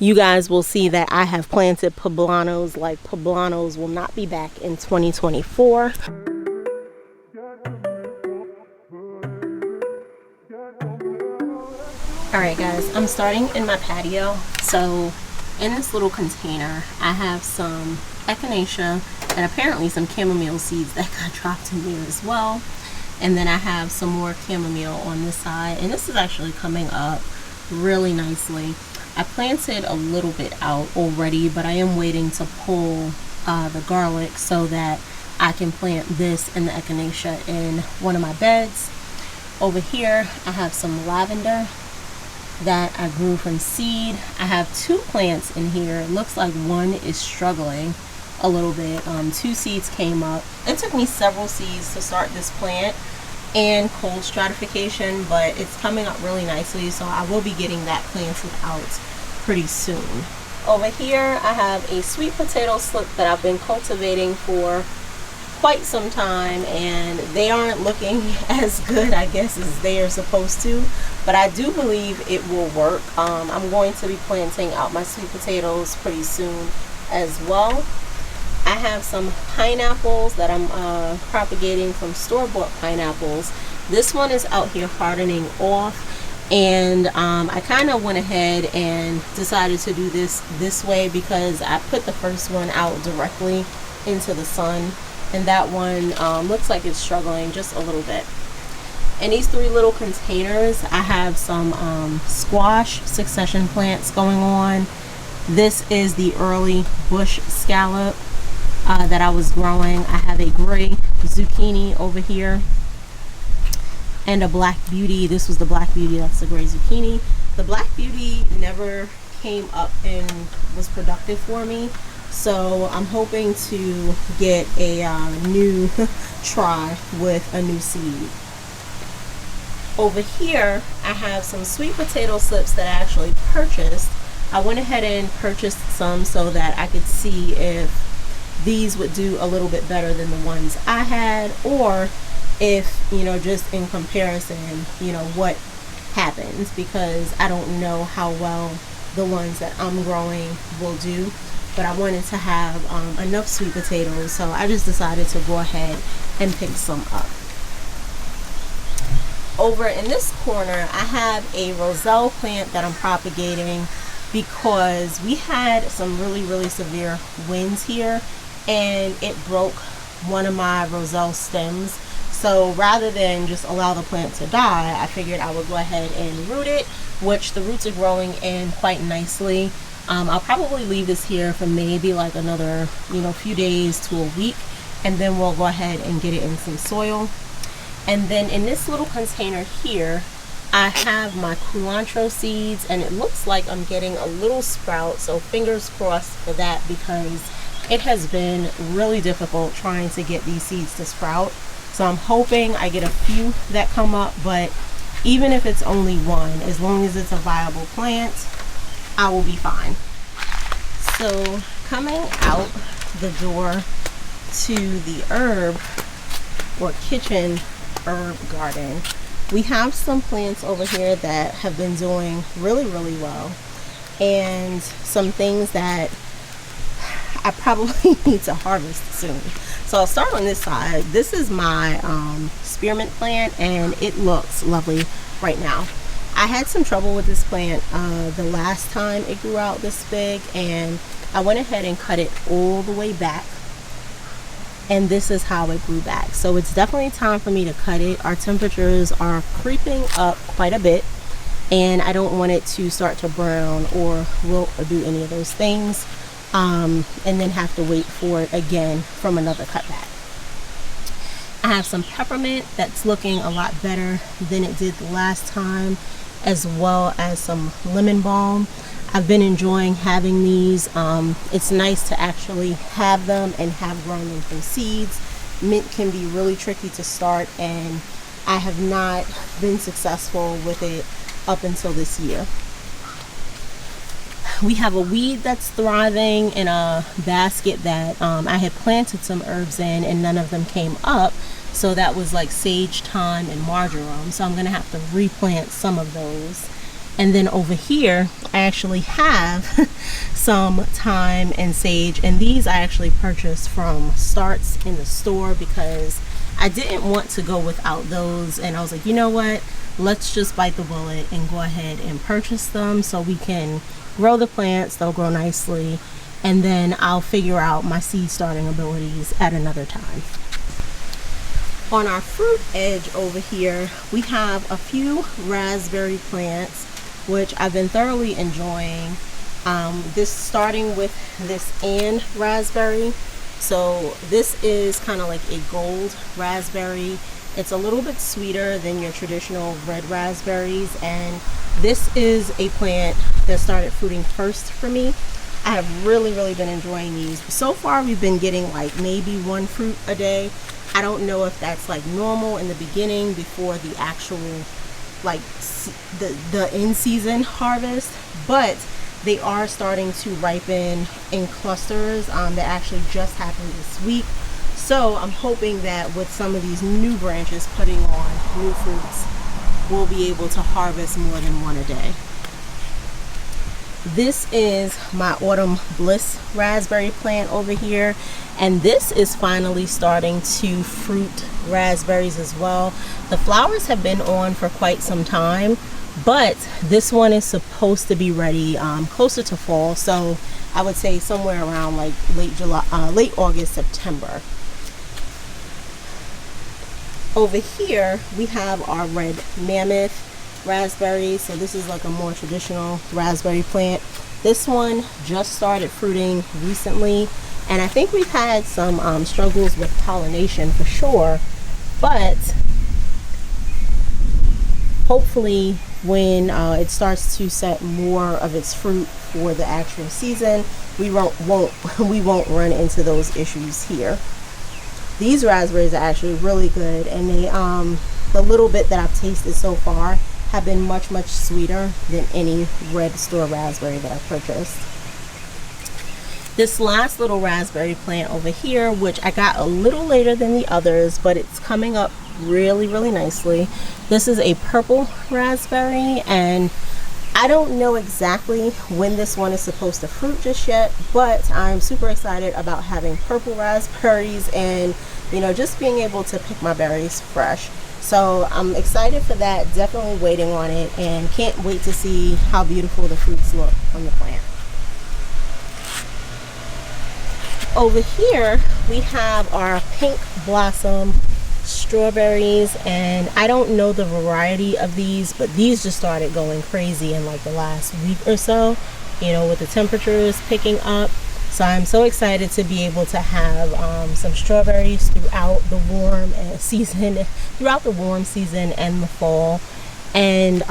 you guys will see that I have planted poblanos. Like, poblanos will not be back in 2024. Alright guys, I'm starting in my patio. So in this little container I have some echinacea and apparently some chamomile seeds that got dropped in here as well. And then I have some more chamomile on this side, and this is actually coming up really nicely. I planted a little bit out already, but I am waiting to pull the garlic so that I can plant this and the echinacea in one of my beds. Over here I have some lavender that I grew from seed. I have 2 plants in here. It looks like one is struggling a little bit. 2 seeds came up. It took me several seeds to start this plant and cold stratification, but it's coming up really nicely, so I will be getting that planted out pretty soon. Over here I have a sweet potato slip that I've been cultivating for quite some time, and they aren't looking as good, I guess, as they are supposed to, but I do believe it will work. I'm going to be planting out my sweet potatoes pretty soon as well. I have some pineapples that I'm propagating from store-bought pineapples. This one is out here hardening off, and I kind of went ahead and decided to do this way because I put the first one out directly into the sun, and that one looks like it's struggling just a little bit. In these 3 little containers I have some squash succession plants going on. This is the early bush scallop that I was growing. I have a gray zucchini over here and a black beauty. This was the black beauty, that's the gray zucchini. The black beauty never came up and was productive for me, so I'm hoping to get a new try with a new seed. Over here I have some sweet potato slips that I actually purchased. I went ahead and purchased some so that I could see if these would do a little bit better than the ones I had, or if, you know, just in comparison, you know, what happens, because I don't know how well the ones that I'm growing will do. But I wanted to have enough sweet potatoes, so I just decided to go ahead and pick some up. Over in this corner I have a roselle plant that I'm propagating because we had some really severe winds here, and it broke one of my roselle stems. So rather than just allow the plant to die, I figured I would go ahead and root it, which the roots are growing in quite nicely. I'll probably leave this here for maybe like another, you know, few days to a week, and then we'll go ahead and get it in some soil. And then in this little container here I have my culantro seeds, and it looks like I'm getting a little sprout, so fingers crossed for that, because it has been really difficult trying to get these seeds to sprout. So I'm hoping I get a few that come up, but even if it's only one, as long as it's a viable plant, I will be fine. So coming out the door to the herb or kitchen herb garden, we have some plants over here that have been doing really well, and some things that I probably need to harvest soon. So I'll start on this side. This is my spearmint plant, and it looks lovely right now. I had some trouble with this plant the last time it grew out this big, and I went ahead and cut it all the way back, and this is how it grew back. So it's definitely time for me to cut it. Our temperatures are creeping up quite a bit, and I don't want it to start to brown or wilt or do any of those things, and then have to wait for it again from another cutback. I have some peppermint that's looking a lot better than it did the last time, as well as some lemon balm. I've been enjoying having these. It's nice to actually have them and have grown them from seeds. Mint can be really tricky to start, and I have not been successful with it up until this year. We have a weed that's thriving in a basket that I had planted some herbs in, and none of them came up. So that was like sage, thyme, and marjoram. So I'm gonna have to replant some of those. And then over here, I actually have some thyme and sage, and these I actually purchased from Starts in the store because I didn't want to go without those, and I was like, you know what, let's just bite the bullet and go ahead and purchase them so we can grow the plants. They'll grow nicely, and then I'll figure out my seed starting abilities at another time. On our fruit edge over here, we have a few raspberry plants, which I've been thoroughly enjoying. This starting with this Ann raspberry. So this is kind of like a gold raspberry. It's a little bit sweeter than your traditional red raspberries, and this is a plant that started fruiting first for me. I have really been enjoying these. So far we've been getting like maybe one fruit a day. I don't know if that's like normal in the beginning before the actual like the in-season harvest, but they are starting to ripen in clusters. That actually just happened this week. So I'm hoping that with some of these new branches putting on new fruits, we'll be able to harvest more than one a day. This is my Autumn Bliss raspberry plant over here, and this is finally starting to fruit raspberries as well. The flowers have been on for quite some time, but this one is supposed to be ready closer to fall, so I would say somewhere around like late August, September. Over here we have our red mammoth raspberries. So this is like a more traditional raspberry plant. This one just started fruiting recently, and I think we've had some struggles with pollination for sure, but hopefully when it starts to set more of its fruit for the actual season, we won't run into those issues here. These raspberries are actually really good, and they the little bit that I've tasted so far have been much sweeter than any red store raspberry that I purchased. This last little raspberry plant over here, which I got a little later than the others, but it's coming up really nicely. This is a purple raspberry, and I don't know exactly when this one is supposed to fruit just yet, but I'm super excited about having purple raspberries and, you know, just being able to pick my berries fresh. So I'm excited for that, definitely waiting on it, and can't wait to see how beautiful the fruits look on the plant. Over here we have our pink blossom strawberries, and I don't know the variety of these, but these just started going crazy in like the last week or so, you know, with the temperatures picking up. So I'm so excited to be able to have some strawberries throughout the warm season and the fall. And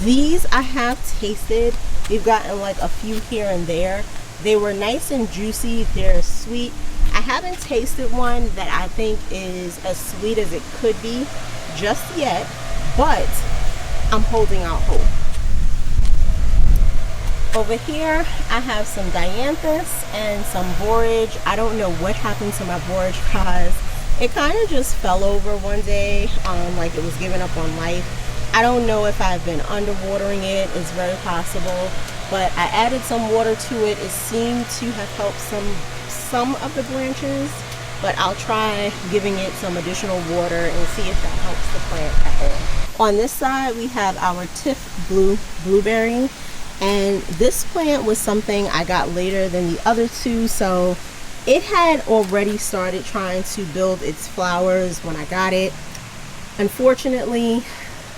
these I have tasted. We've gotten like a few here and there. They were nice and juicy. They're sweet. I haven't tasted one that I think is as sweet as it could be just yet, but I'm holding out hope. Over here I have some dianthus and some borage. I don't know what happened to my borage because it kind of just fell over one day, like it was giving up on life. I don't know if I've been underwatering it. It's very possible, but I added some water to it. It seemed to have helped some of the branches, but I'll try giving it some additional water and see if that helps the plant at all. On this side we have our Tiff blueberry. And this plant was something I got later than the other two, so it had already started trying to build its flowers when I got it. Unfortunately,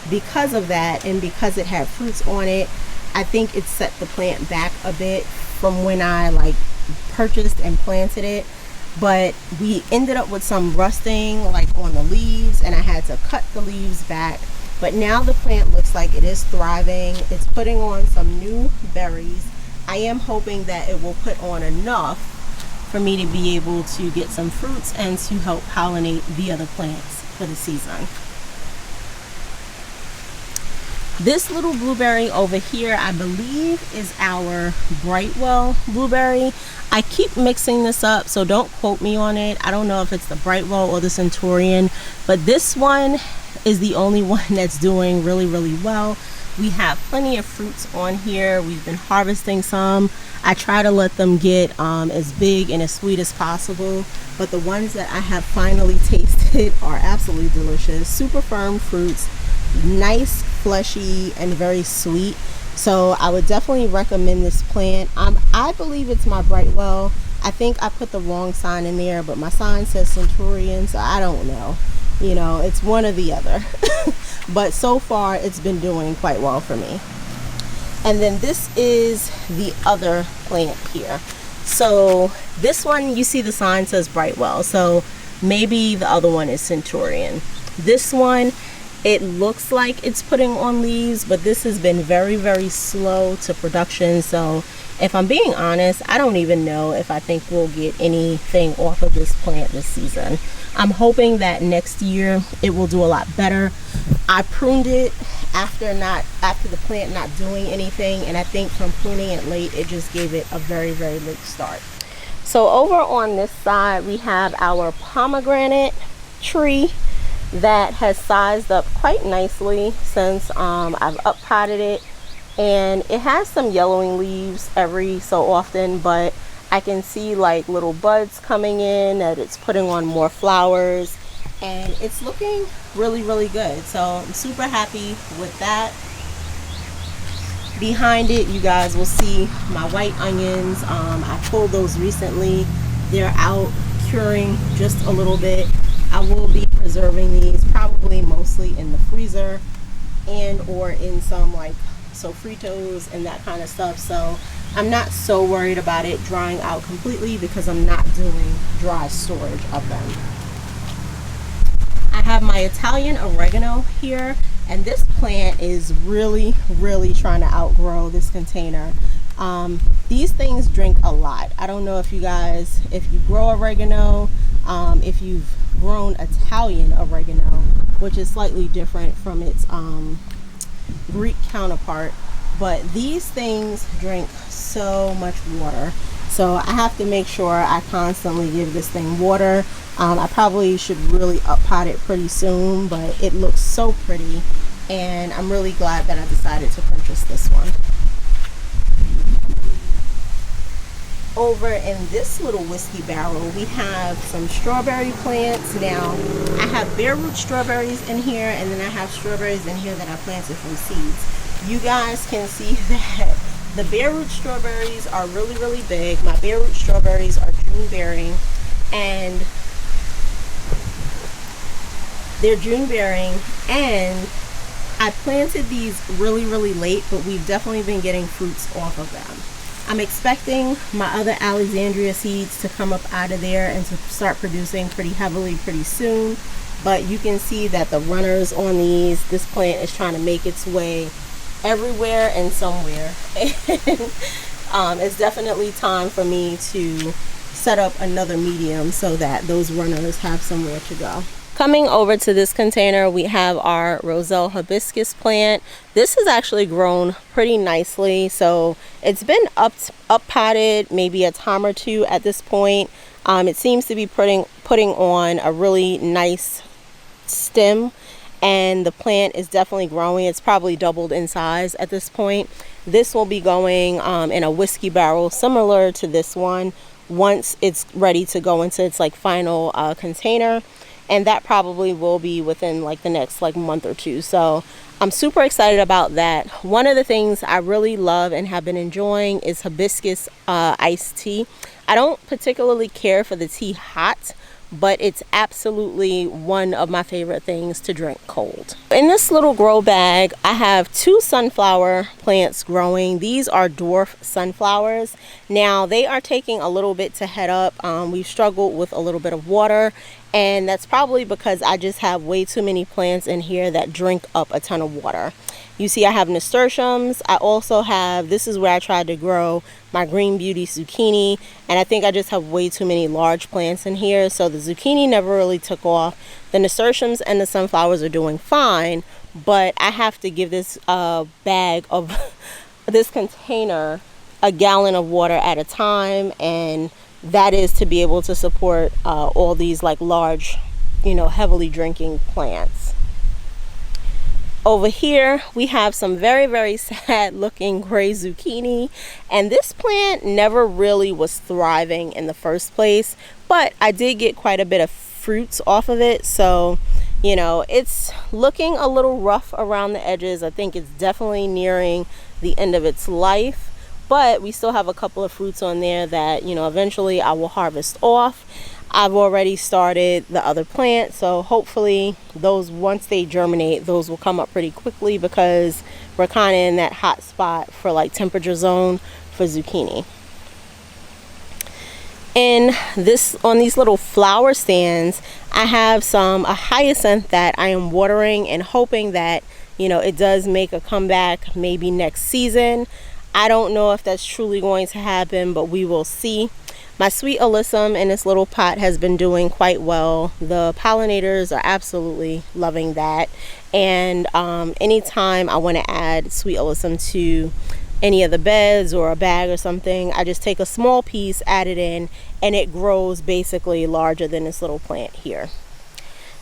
because of that and because it had fruits on it, I think it set the plant back a bit from when I like purchased and planted it. But we ended up with some rusting like on the leaves, and I had to cut the leaves back. But now the plant looks like it is thriving. It's putting on some new berries. I am hoping that it will put on enough for me to be able to get some fruits and to help pollinate the other plants for the season. This little blueberry over here, I believe, is our Brightwell blueberry. I keep mixing this up, so don't quote me on it. I don't know if it's the Brightwell or the Centurion, but this one is the only one that's doing really well. We have plenty of fruits on here. We've been harvesting some. I try to let them get as big and as sweet as possible, but the ones that I have finally tasted are absolutely delicious. Super firm fruits, nice, fleshy, and very sweet. So I would definitely recommend this plant. I believe it's my Brightwell. I think I put the wrong sign in there, but my sign says Centurion, so I don't know. You know, it's one or the other. But so far, it's been doing quite well for me. And then this is the other plant here. So this one, you see the sign says Brightwell, so maybe the other one is Centurion. This one, it looks like it's putting on leaves, but this has been very, very slow to production. So if I'm being honest, I don't even know if I think we'll get anything off of this plant this season. I'm hoping that next year it will do a lot better. I pruned it after the plant not doing anything, and I think from pruning it late, it just gave it a very, very late start. So over on this side, we have our pomegranate tree that has sized up quite nicely since I've up potted it, and it has some yellowing leaves every so often, but I can see like little buds coming in, that it's putting on more flowers, and it's looking really, really good. So I'm super happy with that. Behind it, you guys will see my white onions. I pulled those recently. They're out curing just a little bit. I will be preserving these probably mostly in the freezer and or in some like sofritos and that kind of stuff. So I'm not so worried about it drying out completely because I'm not doing dry storage of them. I have my Italian oregano here, and this plant is really, really trying to outgrow this container. These things drink a lot. I don't know if you guys, if you grow oregano, if you've grown Italian oregano, which is slightly different from its Greek counterpart, but these things drink so much water. So I have to make sure I constantly give this thing water. I probably should really up pot it pretty soon, but it looks so pretty, and I'm really glad that I decided to purchase this one. Over in this little whiskey barrel, we have some strawberry plants. Now, I have bare root strawberries in here, and then I have strawberries in here that I planted from seeds. You guys can see that the bare root strawberries are really, really big. My bare root strawberries are June bearing, and they're June bearing, and I planted these really, really late, but we've definitely been getting fruits off of them. I'm expecting my other Alexandria seeds to come up out of there and to start producing pretty heavily pretty soon. But you can see that the runners on these, this plant is trying to make its way everywhere and somewhere. And it's definitely time for me to set up another medium so that those runners have somewhere to go. Coming over to this container, we have our Roselle hibiscus plant. This has actually grown pretty nicely, so it's been up potted maybe a time or two at this point. It seems to be putting on a really nice stem, and the plant is definitely growing. It's probably doubled in size at this point. This will be going in a whiskey barrel similar to this one once it's ready to go into its like final container. And that probably will be within like the next like month or two. So I'm super excited about that. One of the things I really love and have been enjoying is hibiscus iced tea. I don't particularly care for the tea hot, but it's absolutely one of my favorite things to drink cold. In this little grow bag, I have 2 sunflower plants growing. These are dwarf sunflowers. Now they are taking a little bit to head up. We've struggled with a little bit of water, and that's probably because I just have way too many plants in here that drink up a ton of water. You see I have nasturtiums. I also have, this is where I tried to grow my green beauty zucchini, and I think I just have way too many large plants in here, so the zucchini never really took off. The nasturtiums and the sunflowers are doing fine, but I have to give this bag of this container a gallon of water at a time, and that is to be able to support all these like large, you know, heavily drinking plants. Over here we have some very sad looking gray zucchini, and this plant never really was thriving in the first place, but I did get quite a bit of fruits off of it. So you know, it's looking a little rough around the edges. I think it's definitely nearing the end of its life, but we still have a couple of fruits on there that, you know, eventually I will harvest off. I've already started the other plant, so hopefully those, once they germinate, those will come up pretty quickly, because we're kind of in that hot spot for like temperature zone for zucchini. In this, on these little flower stands, I have a hyacinth that I am watering and hoping that, you know, it does make a comeback maybe next season. I don't know if that's truly going to happen, but we will see. My sweet alyssum in this little pot has been doing quite well. The pollinators are absolutely loving that. And anytime I want to add sweet alyssum to any of the beds or a bag or something, I just take a small piece, add it in, and it grows basically larger than this little plant here.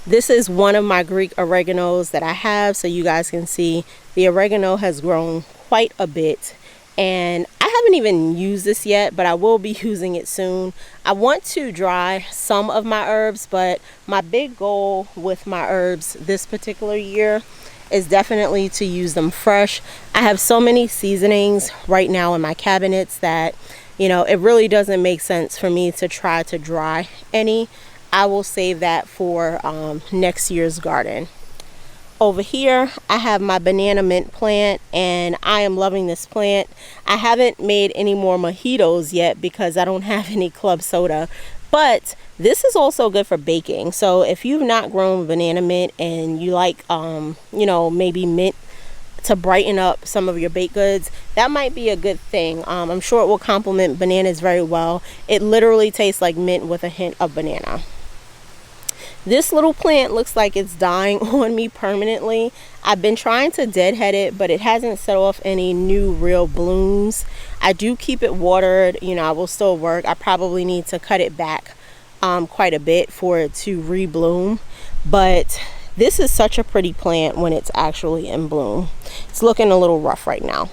This is one of my Greek oreganos that I have, so you guys can see the oregano has grown quite a bit. And I haven't even used this yet, but I will be using it soon. I want to dry some of my herbs, but my big goal with my herbs this particular year is definitely to use them fresh. I have so many seasonings right now in my cabinets that, you know, it really doesn't make sense for me to try to dry any. I will save that for next year's garden. Over here I have my banana mint plant, and I am loving this plant. I haven't made any more mojitos yet because I don't have any club soda, but this is also good for baking. So if you've not grown banana mint and you like you know, maybe mint to brighten up some of your baked goods, that might be a good thing. I'm sure it will complement bananas very well. It literally tastes like mint with a hint of banana. This little plant looks like it's dying on me permanently. I've been trying to deadhead it, but it hasn't set off any new real blooms. I do keep it watered, you know, I will still work. I probably need to cut it back quite a bit for it to rebloom, but this is such a pretty plant when it's actually in bloom. It's looking a little rough right now.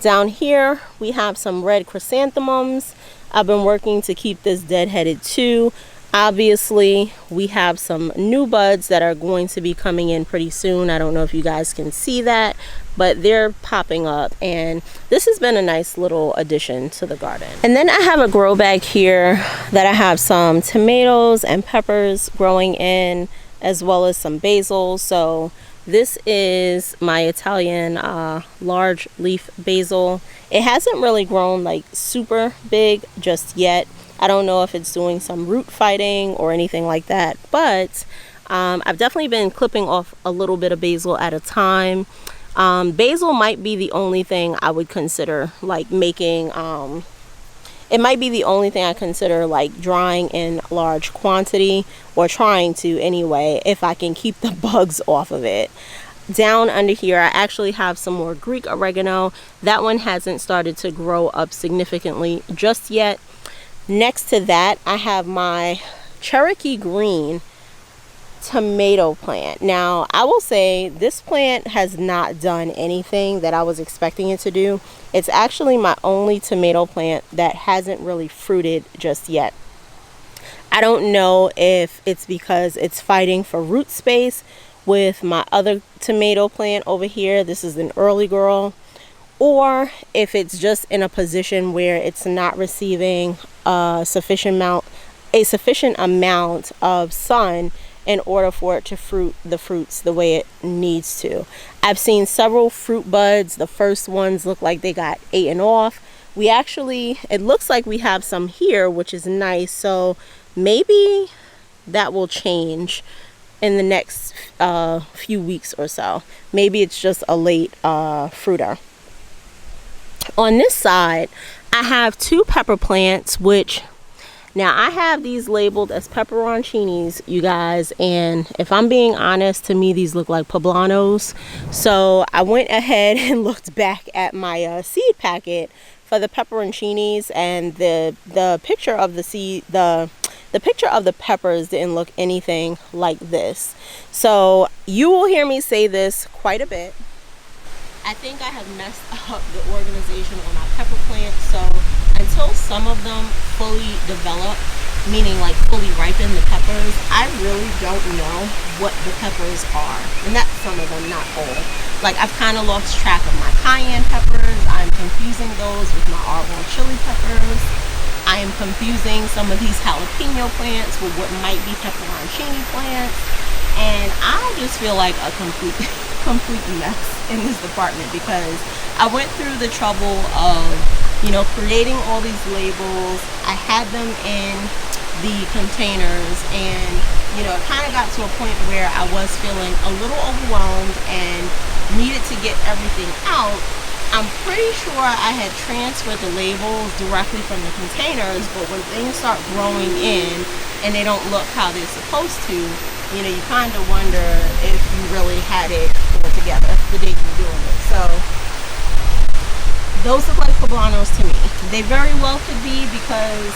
Down here we have some red chrysanthemums. I've been working to keep this deadheaded too. Obviously we have some new buds that are going to be coming in pretty soon. I don't know if you guys can see that, but they're popping up, and this has been a nice little addition to the garden. And then I have a grow bag here that I have some tomatoes and peppers growing in, as well as some basil. So this is my Italian large leaf basil. It hasn't really grown like super big just yet. I don't know if it's doing some root fighting or anything like that, but I've definitely been clipping off a little bit of basil at a time. Basil might be the only thing I would consider like making, it might be the only thing I consider like drying in large quantity, or trying to anyway, if I can keep the bugs off of it. Down under here I actually have some more Greek oregano. That one hasn't started to grow up significantly just yet. Next to that I have my Cherokee green tomato plant. Now I will say this plant has not done anything that I was expecting it to do. It's actually my only tomato plant that hasn't really fruited just yet. I don't know if it's because it's fighting for root space with my other tomato plant over here. This is an early girl. Or if it's just in a position where it's not receiving a sufficient amount of sun in order for it to fruit the fruits the way it needs to. I've seen several fruit buds. The first ones look like they got eaten off. We actually, it looks like we have some here, which is nice. So maybe that will change in the next few weeks or so. Maybe it's just a late fruiter. On this side I have two pepper plants, which now I have these labeled as pepperoncinis, you guys, and if I'm being honest, to me these look like poblanos. So I went ahead and looked back at my seed packet for the pepperoncinis, and the picture of the seed, the the picture of the peppers didn't look anything like this. So you will hear me say this quite a bit. I think I have messed up the organization on my pepper plants. So until some of them fully develop, meaning like fully ripen the peppers, I really don't know what the peppers are. And that's some of them, not all. Like I've kind of lost track of my cayenne peppers. I'm confusing those with my arbor chili peppers. I am confusing some of these jalapeno plants with what might be pepperoncini plants. And I just feel like a complete mess in this department, because I went through the trouble of, you know, creating all these labels. I had them in the containers, and you know, it kind of got to a point where I was feeling a little overwhelmed and needed to get everything out. I'm pretty sure I had transferred the labels directly from the containers, but when things start growing in and they don't look how they're supposed to, you know, you kind of wonder if you really had it all together the day you were doing it. So those look like poblanos to me. They very well could be, because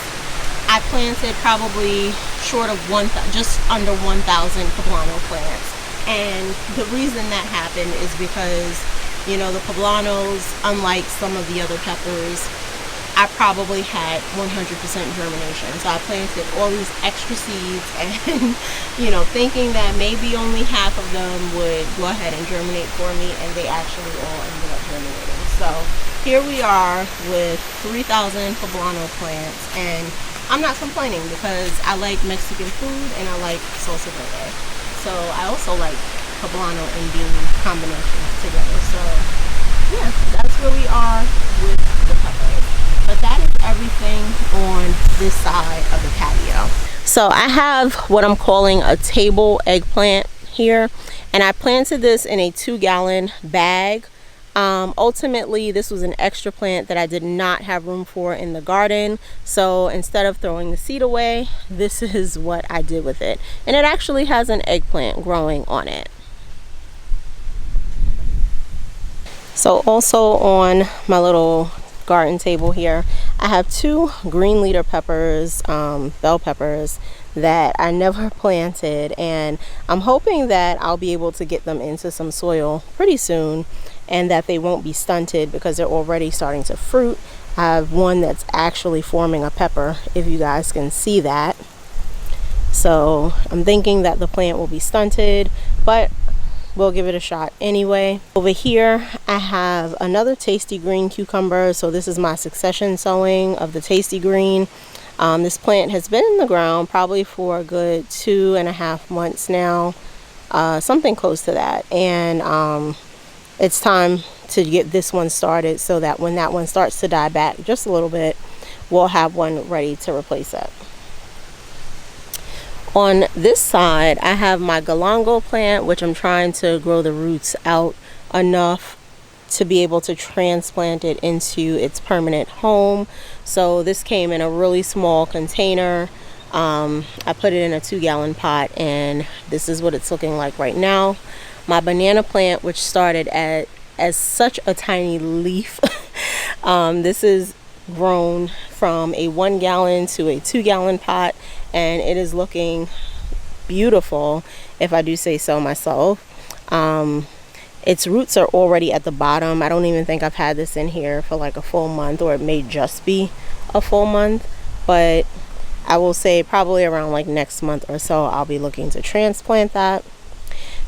I planted probably short of just under 1,000 poblano plants. And the reason that happened is because, you know, the poblanos, unlike some of the other peppers, I probably had 100% germination. So I planted all these extra seeds and, you know, thinking that maybe only half of them would go ahead and germinate for me, and they actually all ended up germinating. So here we are with 3,000 poblano plants, and I'm not complaining because I like Mexican food and I like salsa verde. So I also like poblano and bean combinations together. So yeah, that's where we are with the peppers. But that is everything on this side of the patio. So I have what I'm calling a table eggplant here, and I planted this in a 2-gallon bag. Ultimately, this was an extra plant that I did not have room for in the garden. So instead of throwing the seed away, this is what I did with it. And it actually has an eggplant growing on it. So also on my little garden table here, I have 2 green leader peppers, bell peppers, that I never planted, and I'm hoping that I'll be able to get them into some soil pretty soon and that they won't be stunted because they're already starting to fruit. I have one that's actually forming a pepper, if you guys can see that. So I'm thinking that the plant will be stunted, but we'll give it a shot anyway. Over here I have another tasty green cucumber. So this is my succession sowing of the tasty green. This plant has been in the ground probably for a good 2.5 months now, something close to that, and it's time to get this one started so that when that one starts to die back just a little bit, we'll have one ready to replace it. On this side, I have my galangal plant, which I'm trying to grow the roots out enough to be able to transplant it into its permanent home. So this came in a really small container. I put it in a 2-gallon pot, and this is what it's looking like right now. My banana plant, which started as such a tiny leaf, this is grown from a 1-gallon to a 2-gallon pot, and it is looking beautiful, if I do say so myself. Its roots are already at the bottom. I don't even think I've had this in here for like a full month, or it may just be a full month, but I will say probably around like next month or so I'll be looking to transplant that.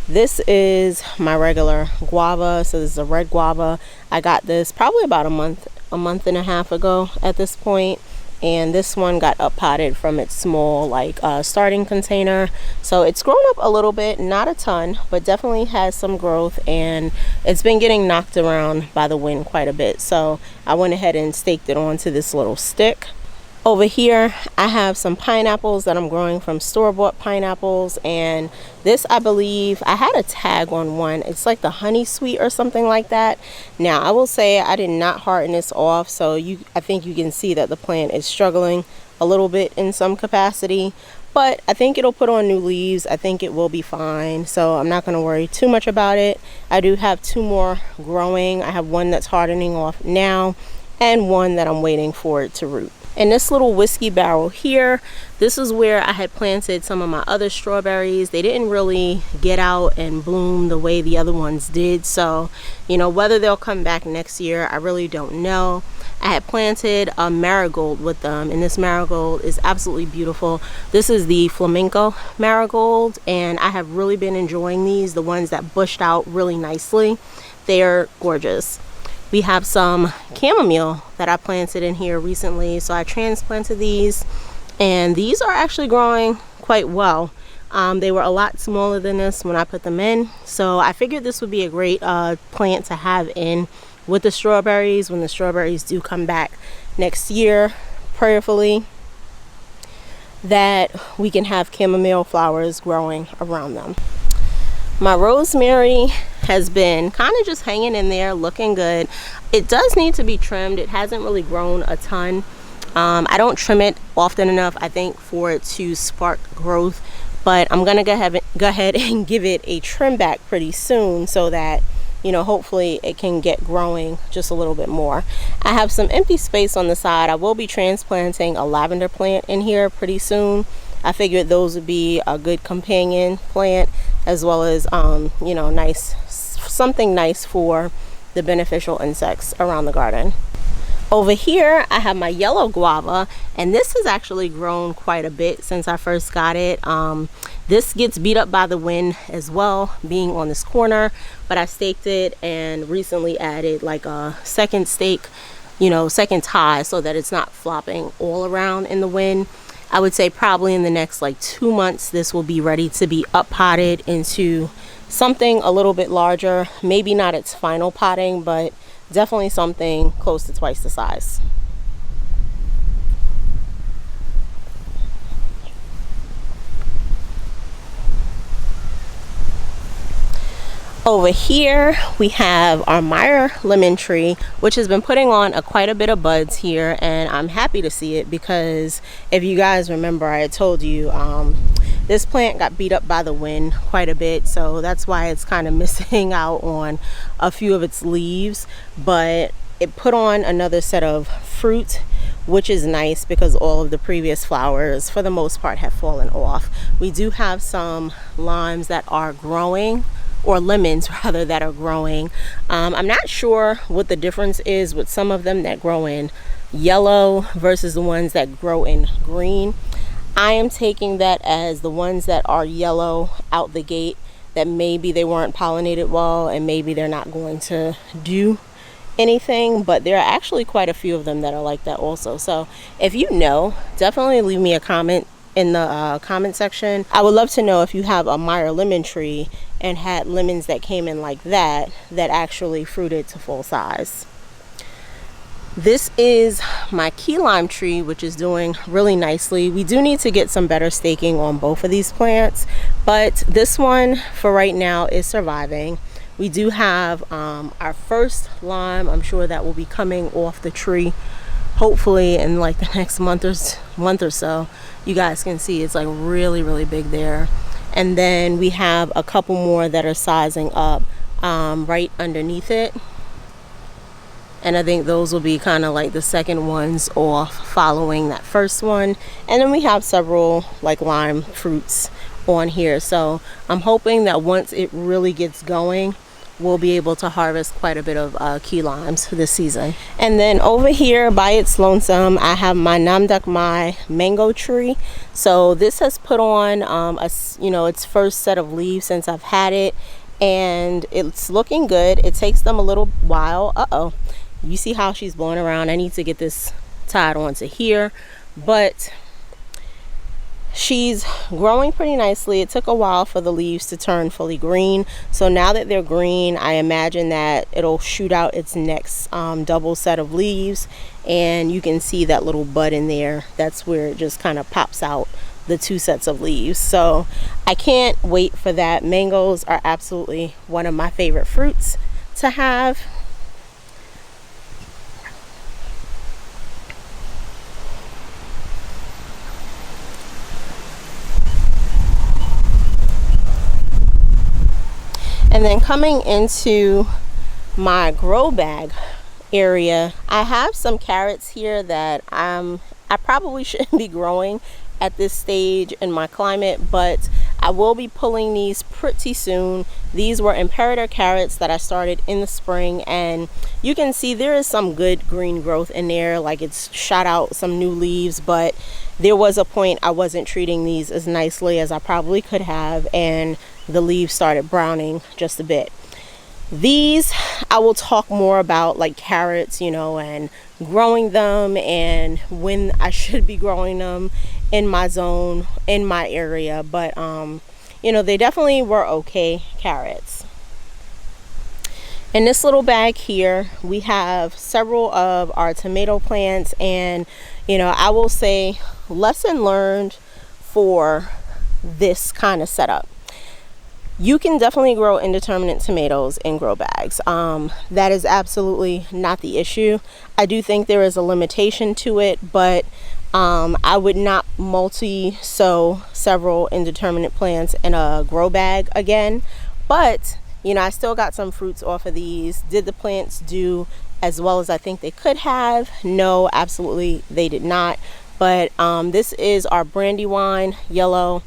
This is my regular guava. So this is a red guava. I got this probably about a month and a half ago at this point, and this one got up potted from its small like starting container. So it's grown up a little bit, not a ton, but definitely has some growth, and it's been getting knocked around by the wind quite a bit. So I went ahead and staked it onto this little stick. Over here I have some pineapples that I'm growing from store-bought pineapples, and this, I believe I had a tag on one. It's like the honey sweet or something like that. Now I will say I did not harden this off, so I think you can see that the plant is struggling a little bit in some capacity, but I think it'll put on new leaves. I think it will be fine, so I'm not going to worry too much about it. I do have 2 more growing. I have one that's hardening off now and one that I'm waiting for it to root. In this little whiskey barrel here, this is where I had planted some of my other strawberries. They didn't really get out and bloom the way the other ones did, so you know, whether they'll come back next year, I really don't know. I had planted a marigold with them, and this marigold is absolutely beautiful. This is the flamenco marigold, and I have really been enjoying these, the ones that bushed out really nicely. They're gorgeous. We have some chamomile that I planted in here recently, so I transplanted these, and these are actually growing quite well. They were a lot smaller than this when I put them in, so I figured this would be a great plant to have in with the strawberries when the strawberries do come back next year, prayerfully, that we can have chamomile flowers growing around them. My rosemary has been kind of just hanging in there, looking good. It does need to be trimmed. It hasn't really grown a ton. I don't trim it often enough, I think, for it to spark growth, but I'm gonna go ahead and give it a trim back pretty soon so that, you know, hopefully it can get growing just a little bit more. I have some empty space on the side. I will be transplanting a lavender plant in here pretty soon. I figured those would be a good companion plant, as well as you know, something nice for the beneficial insects around the garden. Over here I have my yellow guava, and this has actually grown quite a bit since I first got it. This gets beat up by the wind as well, being on this corner, but I staked it and recently added like a second stake, you know, second tie, so that it's not flopping all around in the wind. I would say probably in the next like 2 months this will be ready to be up potted into something a little bit larger. Maybe not its final potting, but definitely something close to twice the size. Over here we have our Meyer lemon tree, which has been putting on quite a bit of buds here, and I'm happy to see it because if you guys remember, I had told you this plant got beat up by the wind quite a bit, so that's why it's kind of missing out on a few of its leaves, but it put on another set of fruit, which is nice because all of the previous flowers for the most part have fallen off. We do have some limes that are growing, or lemons rather, that are growing. I'm not sure what the difference is with some of them that grow in yellow versus the ones that grow in green. I am taking that as the ones that are yellow out the gate, that maybe they weren't pollinated well and maybe they're not going to do anything, but there are actually quite a few of them that are like that also. So if you know, definitely leave me a comment in the comment section. I would love to know if you have a Meyer lemon tree and had lemons that came in like that actually fruited to full size. This is my key lime tree, which is doing really nicely. We do need to get some better staking on both of these plants, but this one for right now is surviving. We do have our first lime. I'm sure that will be coming off the tree hopefully in like the next month or so. You guys can see it's like really big there. And then we have a couple more that are sizing up right underneath it, and I think those will be kind of like the second ones off following that first one. And then we have several like lime fruits on here, so I'm hoping that once it really gets going, we'll be able to harvest quite a bit of key limes this season. And then over here by its lonesome, I have my Namdak Mai mango tree. So this has put on its first set of leaves since I've had it, and it's looking good. It takes them a little while. You see how she's blowing around? I need to get this tied onto here, but she's growing pretty nicely. It took a while for the leaves to turn fully green, so now that they're green, I imagine that it'll shoot out its next double set of leaves, and you can see that little bud in there. That's where it just kind of pops out the 2 sets of leaves. So I can't wait for that. Mangoes are absolutely one of my favorite fruits to have. And then coming into my grow bag area, I have some carrots here that I'm I probably shouldn't be growing at this stage in my climate, but I will be pulling these pretty soon. These were imperator carrots that I started in the spring, and you can see there is some good green growth in there, like it's shot out some new leaves, but there was a point I wasn't treating these as nicely as I probably could have, and the leaves started browning just a bit. These I will talk more about, like carrots, you know, and growing them and when I should be growing them in my zone, in my area. But you know, they definitely were okay carrots. In this little bag here, we have several of our tomato plants, and you know, I will say lesson learned for this kind of setup. You can definitely grow indeterminate tomatoes in grow bags. That is absolutely not the issue. I do think there is a limitation to it, but I would not multi-sow several indeterminate plants in a grow bag again. But, you know, I still got some fruits off of these. Did the plants do as well as I think they could have? No, absolutely they did not. But this is our Brandywine yellow.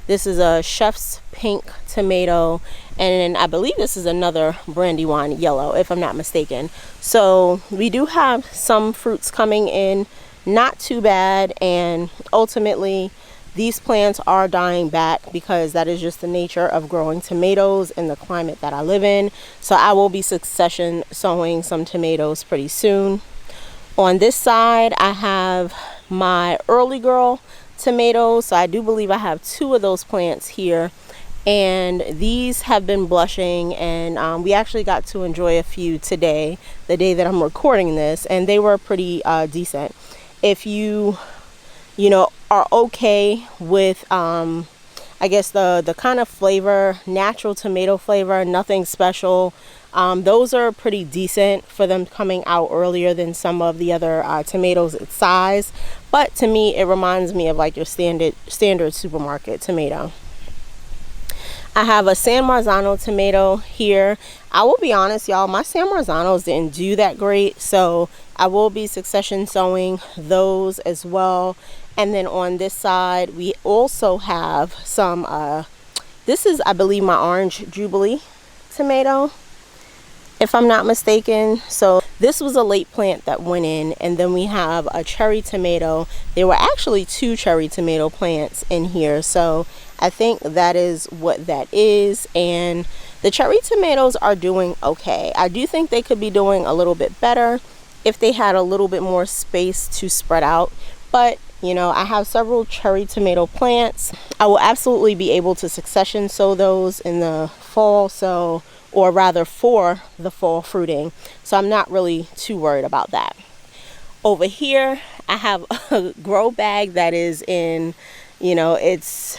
This is a chef's pink tomato, and I believe this is another Brandywine yellow, if I'm not mistaken. So we do have some fruits coming in, not too bad, and ultimately these plants are dying back because that is just the nature of growing tomatoes in the climate that I live in. So I will be succession sowing some tomatoes pretty soon. On this side, I have my early girl tomatoes. So I do believe I have 2 of those plants here, and these have been blushing, and we actually got to enjoy a few today, the day that I'm recording this, and they were pretty decent. If you know, are okay with I guess the kind of flavor, natural tomato flavor, nothing special, those are pretty decent for them coming out earlier than some of the other tomatoes its size. But to me, it reminds me of like your standard supermarket tomato. I have a San Marzano tomato here. I will be honest, y'all, my San Marzanos didn't do that great, so I will be succession sowing those as well. And then on this side, we also have some, this is, I believe, my Orange Jubilee tomato, if I'm not mistaken. So this was a late plant that went in, and then we have a cherry tomato. There were actually 2 cherry tomato plants in here, so I think that is what that is. And the cherry tomatoes are doing okay. I do think they could be doing a little bit better if they had a little bit more space to spread out. But you know, I have several cherry tomato plants. I will absolutely be able to succession sow those in the fall, so, or rather for the fall fruiting. So I'm not really too worried about that. Over here, I have a grow bag that is in, you know, it's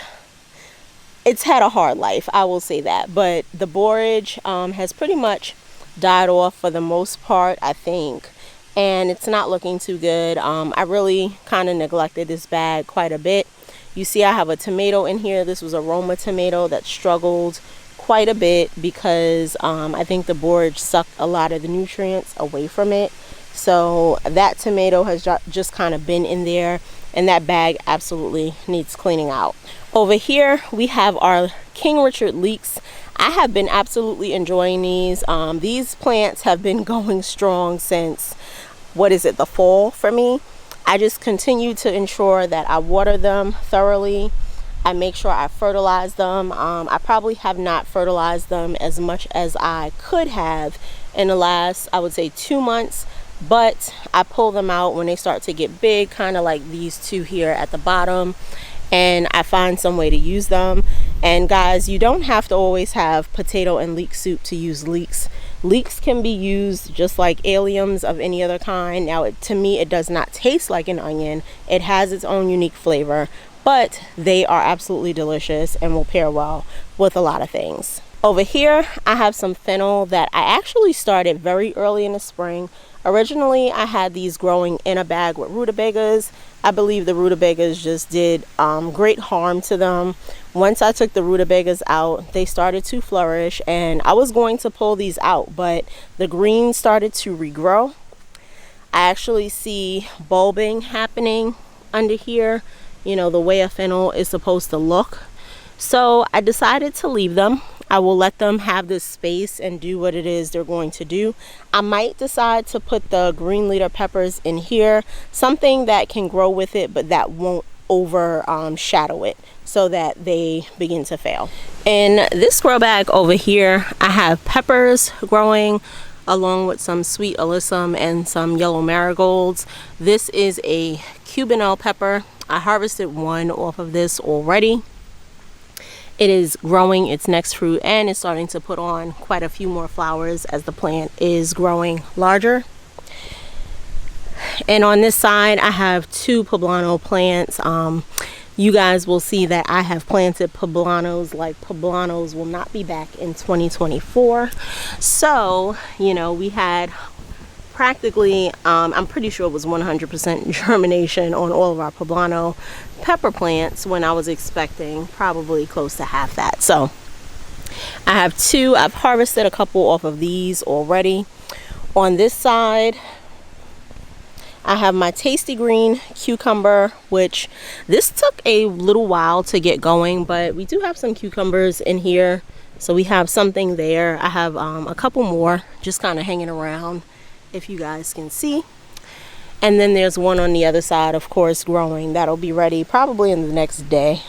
had a hard life, I will say that. But the borage has pretty much died off for the most part, I think. And it's not looking too good. I really kind of neglected this bag quite a bit. You see I have a tomato in here. This was a Roma tomato that struggled quite a bit because I think the borage sucked a lot of the nutrients away from it. So that tomato has just kind of been in there, and that bag absolutely needs cleaning out. Over here we have our King Richard leeks. I have been absolutely enjoying these. These plants have been going strong since, what is it, the fall for me. I just continue to ensure that I water them thoroughly. I make sure I fertilize them. I probably have not fertilized them as much as I could have in the last, I would say, 2 months. But I pull them out when they start to get big, kind of like these 2 here at the bottom, and I find some way to use them. And guys, you don't have to always have potato and leek soup to use leeks. Leeks can be used just like alliums of any other kind. Now, to me, it does not taste like an onion. It has its own unique flavor, but they are absolutely delicious and will pair well with a lot of things. Over here, I have some fennel that I actually started very early in the spring. Originally, I had these growing in a bag with rutabagas. I believe the rutabagas just did great harm to them. Once I took the rutabagas out, they started to flourish, and I was going to pull these out, but the green started to regrow. I actually see bulbing happening under here, you know, the way a fennel is supposed to look. So I decided to leave them. I will let them have this space and do what it is they're going to do. I might decide to put the green leader peppers in here, something that can grow with it but that won't overshadow it, so that they begin to fail. In this grow bag over here, I have peppers growing along with some sweet alyssum and some yellow marigolds. This is a Cubanelle pepper. I harvested one off of this already. It is growing its next fruit and it's starting to put on quite a few more flowers as the plant is growing larger. And on this side, I have two poblano plants. You guys will see that I have planted poblanos like poblanos will not be back in 2024. So, you know, we had practically, I'm pretty sure it was 100% germination on all of our poblano pepper plants when I was expecting probably close to half that. So I have two. I've harvested a couple off of these already. On this side, I have my tasty green cucumber, which this took a little while to get going, but we do have some cucumbers in here, so we have something there. I have a couple more just kind of hanging around, if you guys can see. And then there's one on the other side, of course, growing. That'll be ready probably in the next day.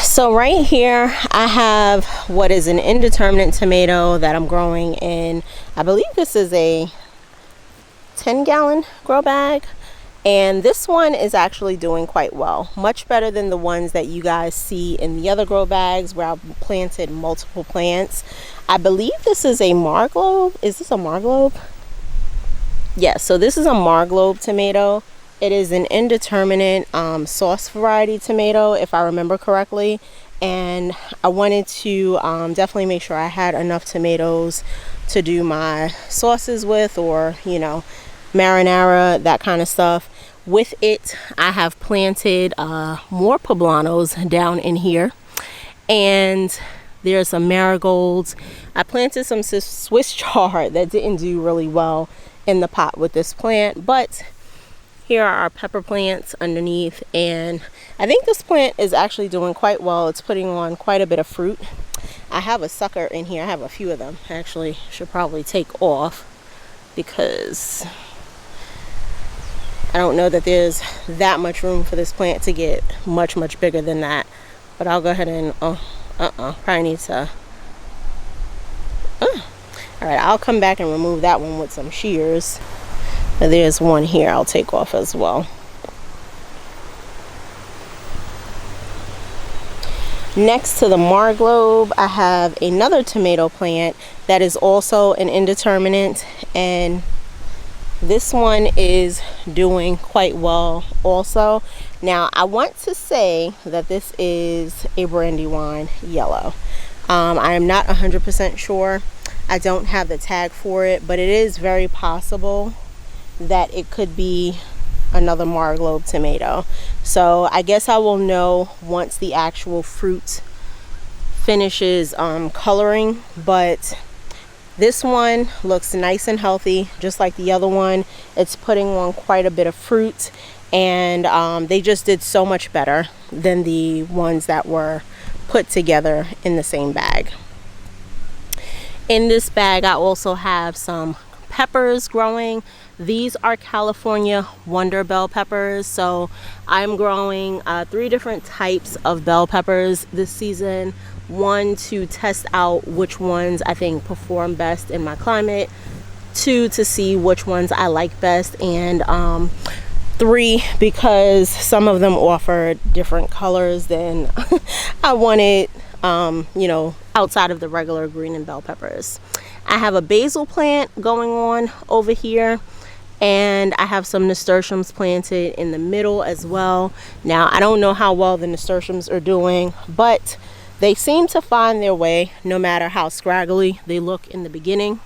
So right here I have what is an indeterminate tomato that I'm growing in, I believe this is a 10-gallon grow bag, and this one is actually doing quite well, much better than the ones that you guys see in the other grow bags where I've planted multiple plants. I believe this is a Marglobe. Is this a Marglobe? Yes, so this is a Marglobe tomato. It is an indeterminate sauce variety tomato, if I remember correctly. And I wanted to definitely make sure I had enough tomatoes to do my sauces with, or, you know, marinara, that kind of stuff. With it, I have planted more poblanos down in here. And there's some marigolds. I planted some Swiss chard that didn't do really well in the pot with this plant, but here are our pepper plants underneath, and I think this plant is actually doing quite well. It's putting on quite a bit of fruit. I have a sucker in here. I have a few of them. I actually should probably take off because I don't know that there's that much room for this plant to get much bigger than that. But I'll go ahead and, probably need to, all right, I'll come back and remove that one with some shears. There's one here I'll take off as well. Next to the Marglobe, I have another tomato plant that is also an indeterminate, and this one is doing quite well also. Now, I want to say that this is a Brandywine yellow. I am not 100% sure. I don't have the tag for it, but it is very possible that it could be another Marglobe tomato. So I guess I will know once the actual fruit finishes coloring, but this one looks nice and healthy just like the other one. It's putting on quite a bit of fruit, and they just did so much better than the ones that were put together in the same bag. In this bag I also have some peppers growing. These are California Wonder bell peppers. So I'm growing 3 different types of bell peppers this season. 1, to test out which ones I think perform best in my climate. 2, to see which ones I like best. And 3, because some of them offer different colors than I wanted, you know, outside of the regular green and bell peppers. I have a basil plant going on over here, and I have some nasturtiums planted in the middle as well. Now, I don't know how well the nasturtiums are doing, but they seem to find their way no matter how scraggly they look in the beginning.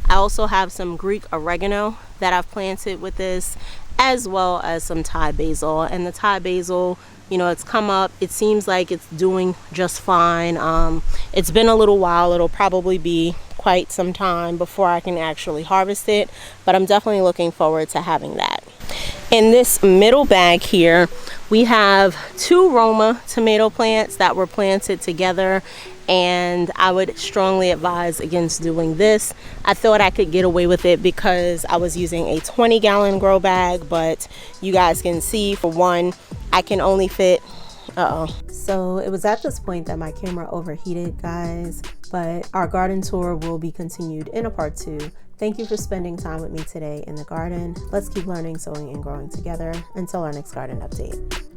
I also have some Greek oregano that I've planted with this, as well as some Thai basil. And the Thai basil, you know, it's come up. It seems like it's doing just fine. It's been a little while. It'll probably be quite some time before I can actually harvest it, but I'm definitely looking forward to having that. In this middle bag here, we have 2 Roma tomato plants that were planted together, and I would strongly advise against doing this. I thought I could get away with it because I was using a 20-gallon grow bag, but you guys can see, for one, I can only fit So it was at this point that my camera overheated, guys, but our garden tour will be continued in a part 2. Thank you for spending time with me today in the garden. Let's keep learning, sowing, and growing together. Until our next garden update.